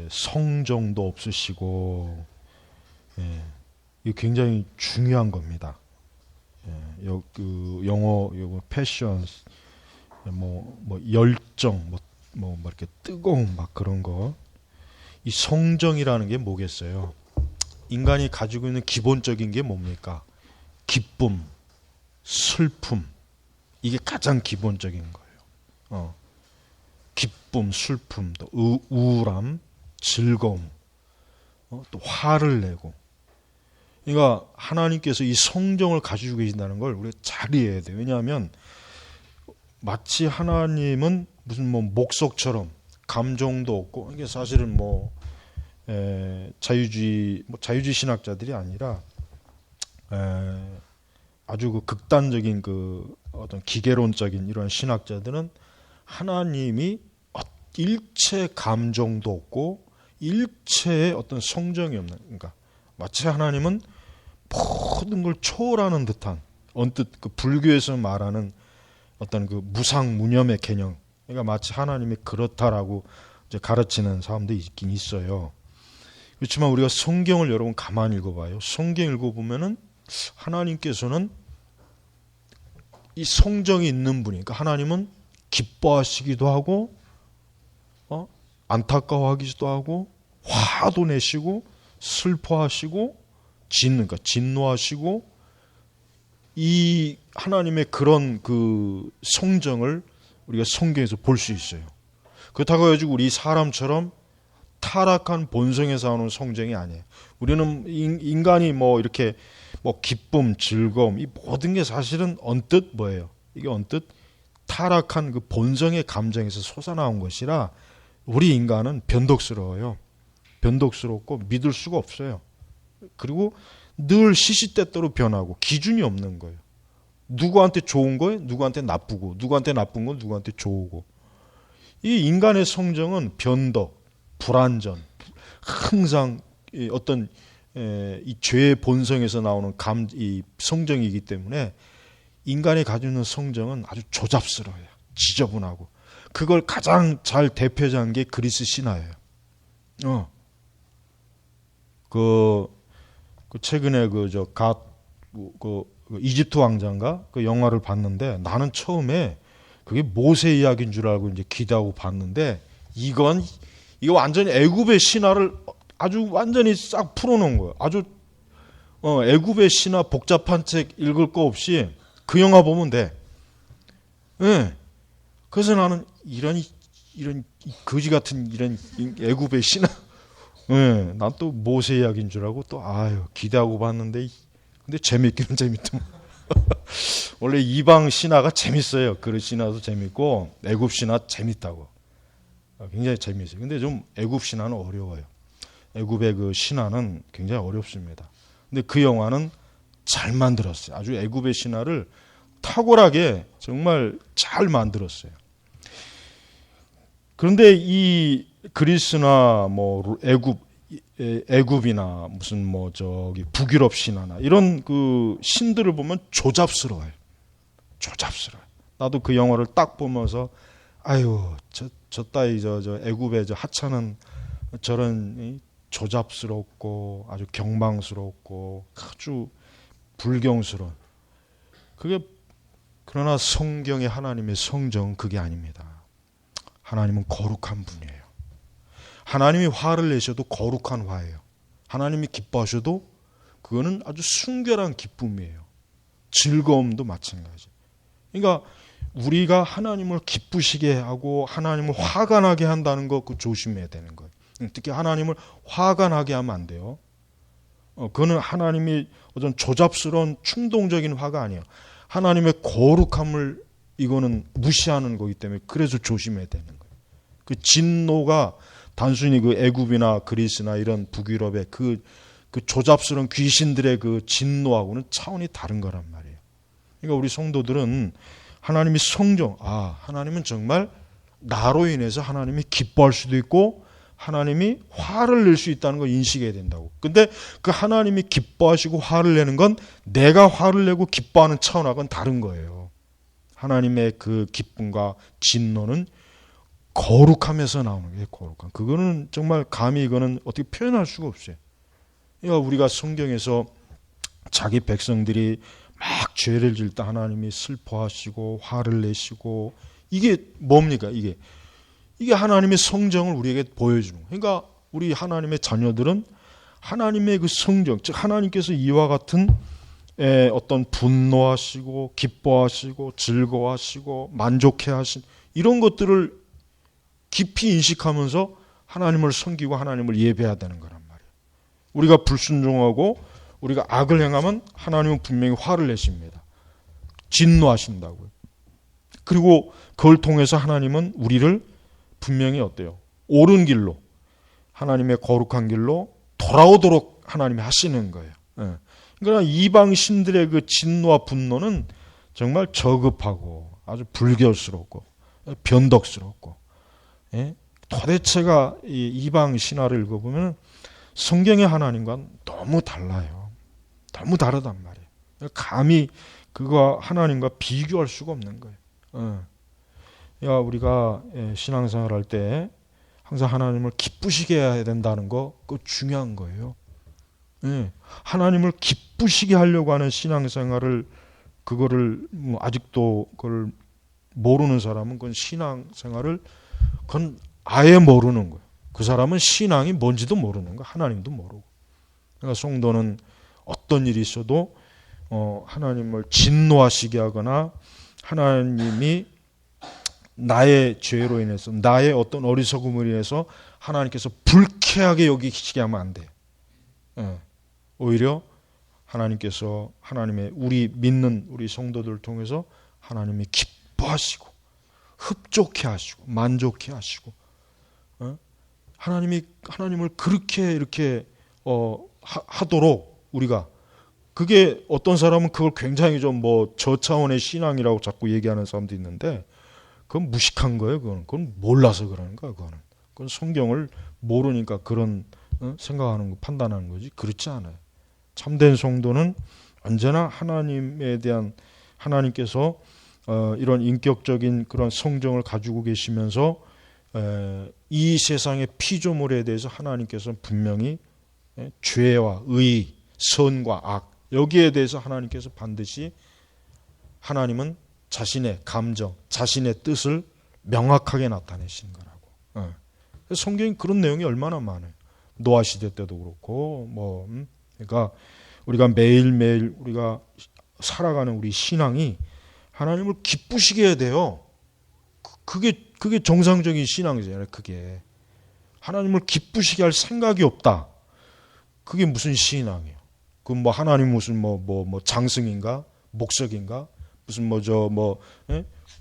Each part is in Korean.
성정도 없으시고, 이게 굉장히 중요한 겁니다. 영어 패션, 열정, 이렇게 뜨거움 막 그런 거. 이 성정이라는 게 뭐겠어요? 인간이 가지고 있는 기본적인 게 뭡니까? 기쁨, 슬픔. 이게 가장 기본적인 거예요. 기쁨, 슬픔, 또 우울함, 즐거움, 또 화를 내고. 그러니까 하나님께서 이 성정을 가지고 계신다는 걸 우리가 잘 이해해야 돼요. 왜냐하면 마치 하나님은 무슨 목석처럼 감정도 없고, 이게 사실은 자유주의 신학자들이 아니라 아주 그 극단적인 어떤 기계론적인 이런 신학자들은 하나님이 일체 감정도 없고 일체의 어떤 성정이 없는, 그러니까 마치 하나님은 모든 걸 초월하는 듯한, 언뜻 그 불교에서 말하는 어떤 그 무상무념의 개념, 그러니까 마치 하나님이 그렇다라고 이제 가르치는 사람도 있긴 있어요. 그렇지만 우리가 성경을 여러분 가만히 읽어봐요. 성경 읽어보면은 하나님께서는 이 성정이 있는 분이니까 하나님은 기뻐하시기도 하고, 안타까워하기도 하고, 화도 내시고, 슬퍼하시고, 그러니까 진노하시고, 이 하나님의 그런 그 성정을 우리가 성경에서 볼 수 있어요. 그렇다고 해가지고 우리 사람처럼 타락한 본성에서 나오는 성정이 아니에요. 우리는 인간이 이렇게 기쁨, 즐거움, 이 모든 게 사실은 언뜻 뭐예요? 이게 언뜻 타락한 그 본성의 감정에서 솟아나온 것이라, 우리 인간은 변덕스러워요. 변덕스럽고 믿을 수가 없어요. 그리고 늘 시시때때로 변하고 기준이 없는 거예요. 누구한테 좋은 거에 누구한테 나쁘고, 누구한테 나쁜 건 누구한테 좋고. 이 인간의 성정은 변덕, 불완전, 항상 어떤 이 죄의 본성에서 나오는 이 성정이기 때문에 인간이 가지고 있는 성정은 아주 조잡스러워요. 지저분하고. 그걸 가장 잘 대표자한 게 그리스 신화예요. 최근에 이집트 왕자인가 그 영화를 봤는데, 나는 처음에 그게 모세 이야기인 줄 알고 이제 기대하고 봤는데, 이거 완전히 애굽의 신화를 아주 완전히 싹 풀어놓은 거예요. 아주 애굽의 신화 복잡한 책 읽을 거 없이 그 영화 보면 돼. 그래서 나는 이런 거지 같은 이런 애굽의 신화, 난 또 모세 이야기인 줄 알고 또 기대하고 봤는데, 근데 재밌기는 재밌더만. 원래 이방 신화가 재밌어요. 그릇 신화도 재밌고 애굽 신화 재밌다고. 굉장히 재밌어요. 근데 좀 애굽 신화는 어려워요. 애굽의 그 신화는 굉장히 어렵습니다. 근데 그 영화는 잘 만들었어요. 아주 애굽의 신화를 탁월하게 정말 잘 만들었어요. 그런데 이 그리스나 애굽이나 무슨 북유럽 신화나 이런 그 신들을 보면 조잡스러워요. 조잡스러워요. 나도 그 영화를 딱 보면서 저 따위 애굽의 하찮은 저런 조잡스럽고 아주 경망스럽고 아주 불경스러운, 그러나 성경의 하나님의 성정은 그게 아닙니다. 하나님은 거룩한 분이에요. 하나님이 화를 내셔도 거룩한 화예요. 하나님이 기뻐하셔도 그거는 아주 순결한 기쁨이에요. 즐거움도 마찬가지. 그러니까 우리가 하나님을 기쁘시게 하고 하나님을 화가 나게 한다는 거, 그거 조심해야 되는 거예요. 특히 하나님을 화가 나게 하면 안 돼요. 그거는 하나님이 어떤 조잡스러운 충동적인 화가 아니에요. 하나님의 거룩함을 이거는 무시하는 거기 때문에, 그래서 조심해야 되는 거예요. 그 진노가 단순히 그 애굽이나 그리스나 이런 북유럽의 그 조잡스러운 귀신들의 그 진노하고는 차원이 다른 거란 말이에요. 그러니까 우리 성도들은 하나님이 성정, 하나님은 정말 나로 인해서 하나님이 기뻐할 수도 있고 하나님이 화를 낼 수 있다는 걸 인식해야 된다고. 근데 그 하나님이 기뻐하시고 화를 내는 건 내가 화를 내고 기뻐하는 차원하고는 다른 거예요. 하나님의 그 기쁨과 진노는 거룩함에서 나오는 게 거룩함. 그거는 정말 감히 이거는 어떻게 표현할 수가 없어요. 그러니까 우리가 성경에서 자기 백성들이 막 죄를 지을 때 하나님이 슬퍼하시고 화를 내시고 이게 뭡니까? 이게 하나님의 성정을 우리에게 보여주는 거예요. 그러니까 우리 하나님의 자녀들은 하나님의 그 성정, 즉 하나님께서 이와 같은 어떤 분노하시고 기뻐하시고 즐거워하시고 만족해하신 이런 것들을 깊이 인식하면서 하나님을 섬기고 하나님을 예배해야 되는 거란 말이에요. 우리가 불순종하고 우리가 악을 행하면 하나님은 분명히 화를 내십니다. 진노하신다고요. 그리고 그걸 통해서 하나님은 우리를 분명히 어때요? 옳은 길로, 하나님의 거룩한 길로 돌아오도록 하나님이 하시는 거예요. 그러나 이방 신들의 그 진노와 분노는 정말 저급하고 아주 불결스럽고 변덕스럽고, 도대체가 이방 신화를 읽어보면 성경의 하나님과는 너무 달라요. 너무 다르단 말이에요. 감히 그거 하나님과 비교할 수가 없는 거예요. 우리가 신앙생활 할 때 항상 하나님을 기쁘시게 해야 된다는 거, 그거 중요한 거예요. 하나님을 기쁘시게 하려고 하는 신앙생활을 그거를 아직도 그걸 모르는 사람은 그건 신앙생활을 그건 아예 모르는 거예요. 그 사람은 신앙이 뭔지도 모르는 거예요. 하나님도 모르고. 그러니까 성도는 어떤 일이 있어도 하나님을 진노하시게 하거나 하나님이 나의 죄로 인해서 나의 어떤 어리석음으로 인해서 하나님께서 불쾌하게 여기시게 하면 안 돼요. 오히려 하나님께서 하나님의 우리 믿는 우리 성도들을 통해서 하나님이 기뻐하시고 흡족해 하시고 만족해 하시고 하나님을 그렇게 이렇게 하도록 우리가, 그게 어떤 사람은 그걸 굉장히 좀 저차원의 신앙이라고 자꾸 얘기하는 사람도 있는데 그건 무식한 거예요. 그건 몰라서 그러는 거야. 그건 성경을 모르니까 그런 생각하는 거, 판단하는 거지. 그렇지 않아요. 참된 성도는 언제나 하나님에 대한, 하나님께서 이런 인격적인 그런 성정을 가지고 계시면서 이 세상의 피조물에 대해서 하나님께서 분명히 죄와 의, 선과 악, 여기에 대해서 하나님께서 반드시, 하나님은 자신의 감정, 자신의 뜻을 명확하게 나타내신 거라고. 성경에 그런 내용이 얼마나 많아요. 노아 시대 때도 그렇고 그러니까 우리가 매일매일 우리가 살아가는 우리 신앙이 하나님을 기쁘시게 해야 돼요. 그게 정상적인 신앙이잖아요. 그게 하나님을 기쁘시게 할 생각이 없다. 그게 무슨 신앙이에요? 그 하나님 무슨 장승인가, 목석인가, 무슨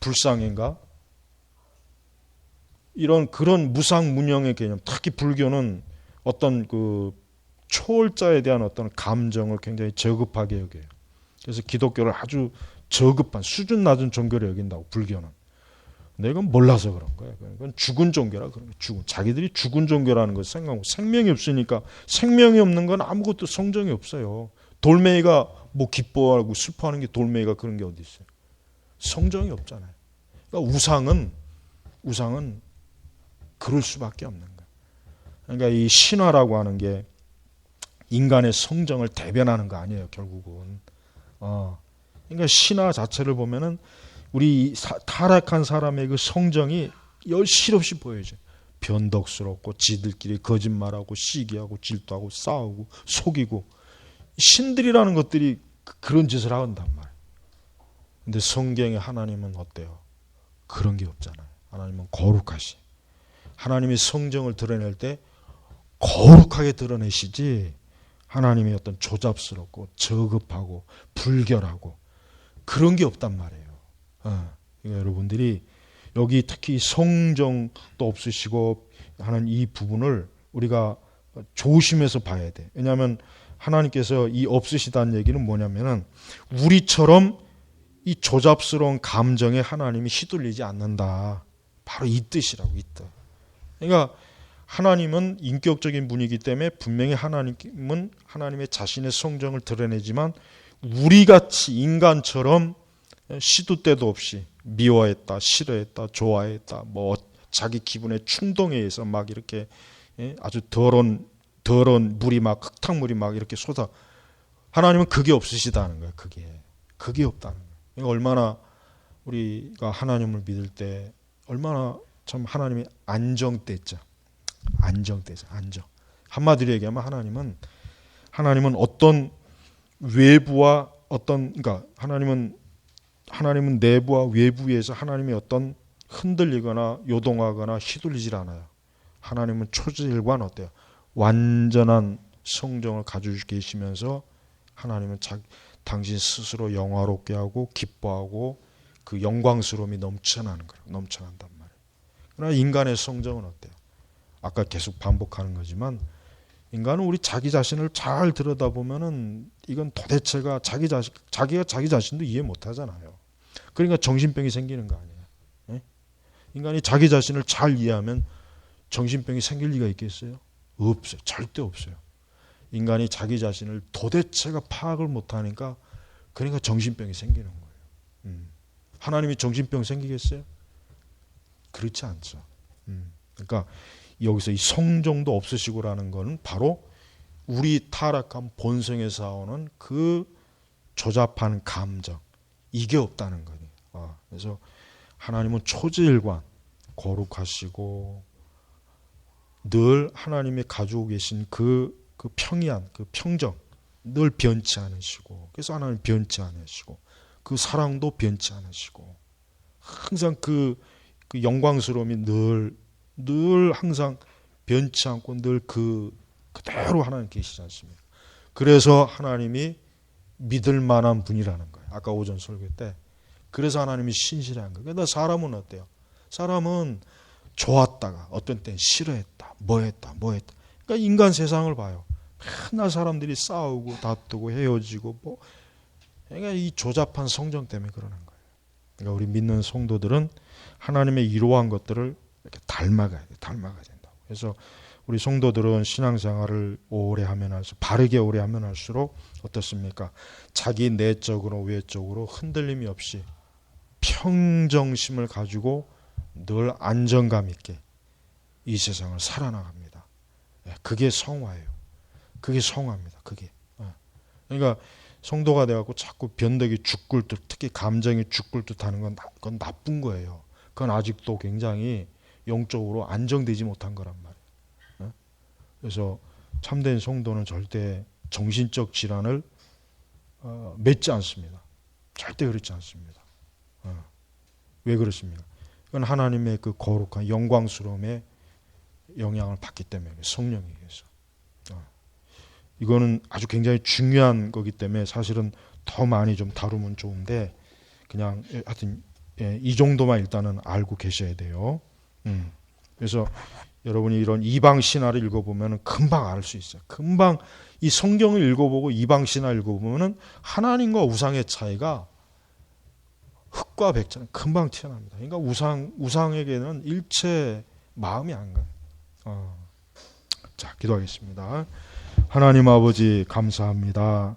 불상인가, 이런 그런 무상문영의 개념. 특히 불교는 어떤 그 초월자에 대한 어떤 감정을 굉장히 저급하게 여겨요. 그래서 기독교를 아주 저급한 수준 낮은 종교로 여긴다고, 불교는. 근데 이건 몰라서 그런 거예요. 그건 죽은 종교라 그런 거예요. 자기들이 죽은 종교라는 걸 생각하고, 생명이 없으니까, 생명이 없는 건 아무것도 성정이 없어요. 돌멩이가 기뻐하고 슬퍼하는 게, 돌멩이가 그런 게 어디 있어요? 성정이 없잖아요. 그러니까 우상은 그럴 수밖에 없는 거예요. 그러니까 이 신화라고 하는 게 인간의 성정을 대변하는 거 아니에요, 결국은. 그러니까 신화 자체를 보면은 우리 타락한 사람의 그 성정이 여실없이 보여져요. 변덕스럽고 지들끼리 거짓말하고 시기하고 질투하고 싸우고 속이고, 신들이라는 것들이 그런 짓을 한단 말이에요. 근데 성경의 하나님은 어때요? 그런 게 없잖아요. 하나님은 거룩하시. 하나님의 성정을 드러낼 때 거룩하게 드러내시지, 하나님이 어떤 조잡스럽고 저급하고 불결하고 그런 게 없단 말이에요. 그러니까 여러분들이 여기 특히 성정도 없으시고 하는 이 부분을 우리가 조심해서 봐야 돼. 왜냐하면 하나님께서 이 없으시다는 얘기는 뭐냐면은 우리처럼 이 조잡스러운 감정에 하나님이 휘둘리지 않는다. 바로 이 뜻이라고, 이 뜻. 그러니까 하나님은 인격적인 분이기 때문에 분명히 하나님은 하나님의 자신의 성정을 드러내지만 우리같이 인간처럼 시도 때도 없이 미워했다, 싫어했다, 좋아했다, 자기 기분의 충동에 의해서 막 이렇게 아주 더러운 물이 막 흙탕물이 막 이렇게 쏟아. 하나님은 그게 없으시다는 거예요. 그게 없다는 거예요. 그러니까 얼마나 우리가 하나님을 믿을 때 얼마나 참 하나님이 안정되죠. 안정. 한마디로 얘기하면 하나님은 어떤 외부와 그러니까 하나님은 내부와 외부에서 하나님이 어떤 흔들리거나 요동하거나 휘둘리질 않아요. 하나님은 초지일관 어때요? 완전한 성정을 가지고 계시면서 하나님은 당신 스스로 영화롭게 하고 기뻐하고 그 영광스러움이 넘쳐난단 말이에요. 그러나 인간의 성정은 어때요? 아까 계속 반복하는 거지만 인간은 우리 자기 자신을 잘 들여다보면은 이건 도대체가 자기가 자기 자신도 이해 못 하잖아요. 그러니까 정신병이 생기는 거 아니에요. 네? 인간이 자기 자신을 잘 이해하면 정신병이 생길 리가 있겠어요? 없어요. 절대 없어요. 인간이 자기 자신을 도대체가 파악을 못하니까 그러니까 정신병이 생기는 거예요. 하나님이 정신병 생기겠어요? 그렇지 않죠. 그러니까 여기서 이 성정도 없으시고라는 것은 바로 우리 타락한 본성에서 나오는 그 조잡한 감정, 이게 없다는 거예요. 그래서 하나님은 초지일관, 거룩하시고 늘 하나님이 가지고 계신 그 평이한, 그 평정, 늘 변치 않으시고, 그래서 하나님 변치 않으시고, 그 사랑도 변치 않으시고, 항상 그 영광스러움이 늘 항상 변치 않고 늘 그대로 하나님 계시지 않습니까? 그래서 하나님이 믿을 만한 분이라는 거예요. 아까 오전 설교 때. 그래서 하나님이 신실한 거예요. 그런데 사람은 어때요? 사람은 좋았다가 어떤 때는 싫어했다. 뭐했다. 그러니까 인간 세상을 봐요. 맨날 사람들이 싸우고 다투고 헤어지고 그러니까 이 조잡한 성정 때문에 그러는 거예요. 그러니까 우리 믿는 성도들은 하나님의 이러한 것들을 이렇게 닮아가야 된다고. 그래서 우리 성도들은 신앙생활을 오래 하면 할수록, 바르게 오래 하면 할수록 어떻습니까? 자기 내적으로 외적으로 흔들림이 없이 평정심을 가지고 늘 안정감 있게 이 세상을 살아나갑니다. 그게 성화예요. 그게 성화입니다. 그게. 그러니까 성도가 돼갖고 자꾸 변덕이 죽굴듯, 특히 감정이 죽굴듯 하는 건 그건 나쁜 거예요. 그건 아직도 굉장히 영적으로 안정되지 못한 거란 말이에요. 그래서 참된 성도는 절대 정신적 질환을 맺지 않습니다. 절대 그렇지 않습니다. 왜 그렇습니까? 그건 하나님의 그 거룩한 영광스러움에 영향을 받기 때문에, 성령에 의해서. 이거는 아주 굉장히 중요한 거기 때문에 사실은 더 많이 좀 다루면 좋은데 그냥 하여튼 이 정도만 일단은 알고 계셔야 돼요. 그래서 여러분이 이런 이방 신화를 읽어보면 금방 알 수 있어요. 금방 이 성경을 읽어보고 이방 신화 읽어보면 하나님과 우상의 차이가 흙과 백자는 금방 튀어납니다. 그러니까 우상에게는 일체 마음이 안 가요. 자, 기도하겠습니다. 하나님 아버지 감사합니다.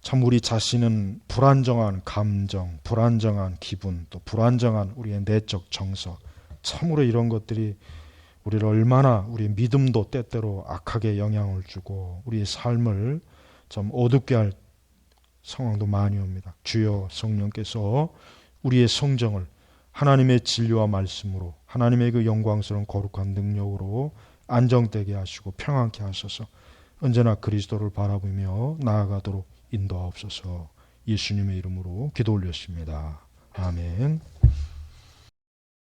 참 우리 자신은 불안정한 감정, 불안정한 기분, 또 불안정한 우리의 내적 정서, 참으로 이런 것들이 우리를 얼마나 우리의 믿음도 때때로 악하게 영향을 주고 우리의 삶을 좀 어둡게 할 상황도 많이 옵니다. 주여 성령께서 우리의 성정을 하나님의 진리와 말씀으로 하나님의 그 영광스러운 거룩한 능력으로 안정되게 하시고 평안케 하셔서 언제나 그리스도를 바라보며 나아가도록 인도하옵소서. 예수님의 이름으로 기도 올렸습니다. 아멘.